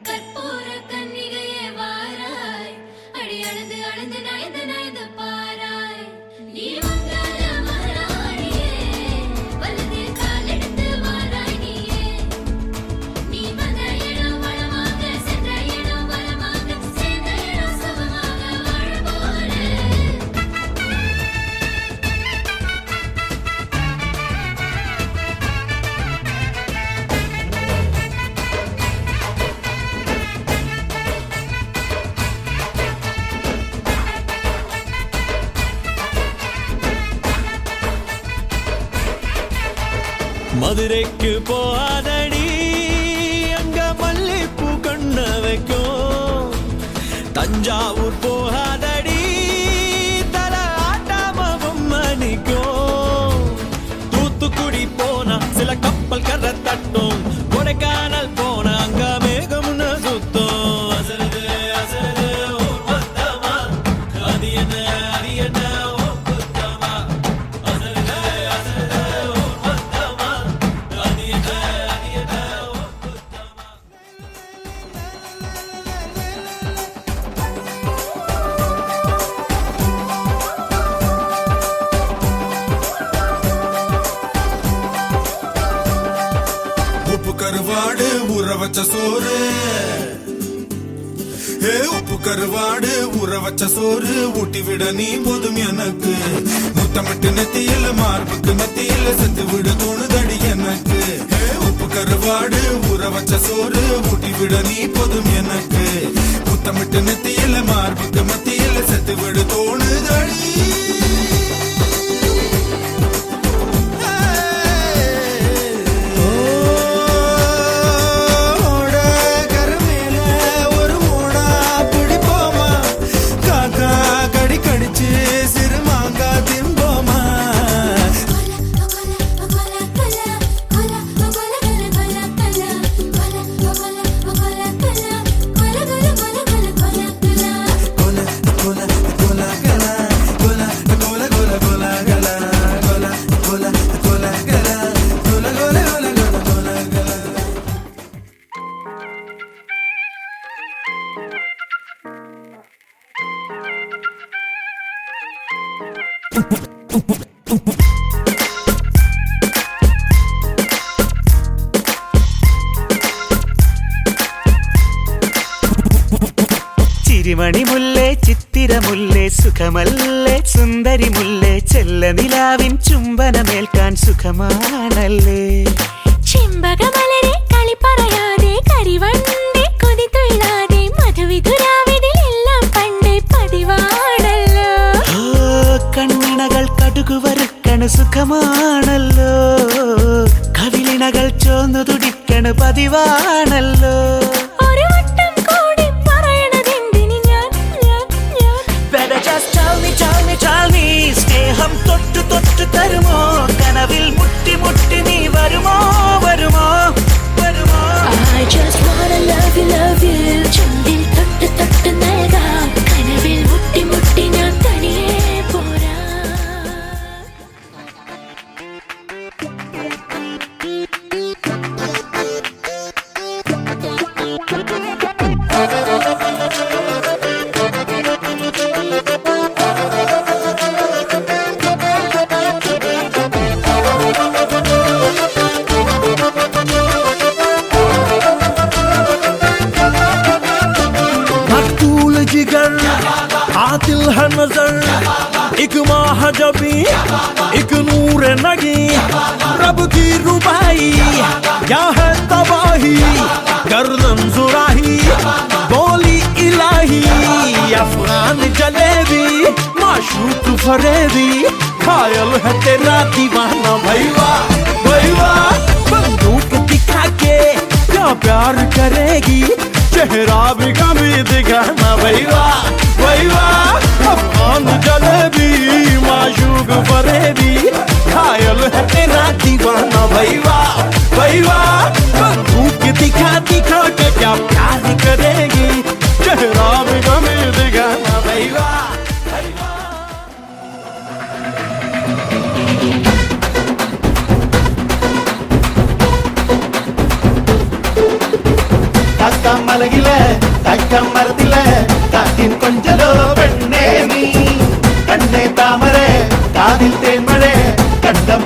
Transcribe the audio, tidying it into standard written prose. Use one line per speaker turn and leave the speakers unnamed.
கற்பூர கன்னிகையே வாராய், அடி அழுது அழுது நயந்து நயந்து பாராய். நீ வந்தால மகாராணியே, வலதில் காலெடுத்து வாராய் நீயே. நீ வந்த இடம் வளமாக, சென்ற இடம் வளமாக, சேர்ந்த இடம் சுகமாக வாழ போறேன்.
மதுரைக்கு போகாதடி, அங்க மல்லிப்பூ கண்ண வைக்கும். தஞ்சாவூர் போகாதடி, தல ஆட்டாம பொம்மணிக்கும். தூத்துக்குடி போனா சில கப்பல் கரை தட்டும். கொடைக்கானல் போனா அங்க மேகம்னு சுத்தும். அசலுது அசலுது ஓ பத்தமா, அது என்ன அது என்ன ஓ புத்தமா. அசலுது அசலுது ஓ பத்தமா, அது என்ன அது என்ன ஓ புத்தமா.
உப்பு கருவாடு ஊற வச்ச சோறு, உப்பு கருவாடு ஊற வச்ச சோறு ஊட்டி விட நீ போதும் எனக்கு. முத்தமிட்டு நெத்தியில மார்புக்கு நெத்தியில செத்து விட தோணுதடி எனக்கு. உப்பு கருவாடு ஊற வச்ச சோறு ஊட்டி விட நீ போதும் எனக்கு. முத்தமிட்டு நெத்தியில மார்புக்கு மத்தியில செத்து விட தோணுதடி.
ചിരിമണി മുല്ലേ ചിത്തിരമുല്ലേ സുഖമല്ലേ സുന്ദരി മുല്ലേ ചെല്ല നിലാവിൻ ചുംബനമേൽക്കാൻ സുഖമാണല്ലേ.
ചെമ്പകമലരെ കളി പറയാതെ, കരിവണ്ടി കൊതി തുള്ളാതെ, മധുവിധുരാവിതിലെല്ലാം പണ്ടേ പതിവാണല്ലോ.
ഓ കണ്ണിണകൾ കടുകു വറുക്കണ് സുഖമാണല്ലോ. കവിളിണകൾ ചോന്നു തുടിക്കണ് പതിവാണല്ലോ.
ഒരു വട്ടം കൂടി പറയണതെന്തിന് ഞാൻ ഞാൻ ഞാൻ.
Better just tell me, tell me, tell me. സ്നേഹം തൊട്ടു തൊട്ടു തരുമോ? കനവിൽ മുട്ടി മുട്ടി നീ വരുമോ വരുമോ വരുമോ?
I just wanna love you, ചുണ്ടിൽ തൊട്ട് തൊട്ട് നൽകാം. കനവിൽ മുട്ടി മുട്ടി ഞാൻ തനിയെ പോരാ.
मकतूल जिगर आतिल है नजर, एक माह जबी एक नूर नगी. रब की रुबाई क्या है तबाही, गर्दन जुराही बोली इलाही. अफगान जलेबी माशूक फरेबी, घायल है तेरा दीवाना. भैया भैया बंदूक दिखा के क्या प्यार करेगी, चेहरा भी कभी दिखाना. भैया भैया अफगान जलेबी माशूक फरेबी, घायल है तेरा दीवाना. भैया भैया बंदूक दिखा दिखा के क्या प्यार करेगी, चेहरा भी कभी दिखाना. भैया
മലയില തക്കം മരത്തില കാറ്റിൻ കൊഞ്ചലോ പെണ്ണേ നീ കണ്ണേ താമര കാതിൽ തേന്മഴ കണ്ടം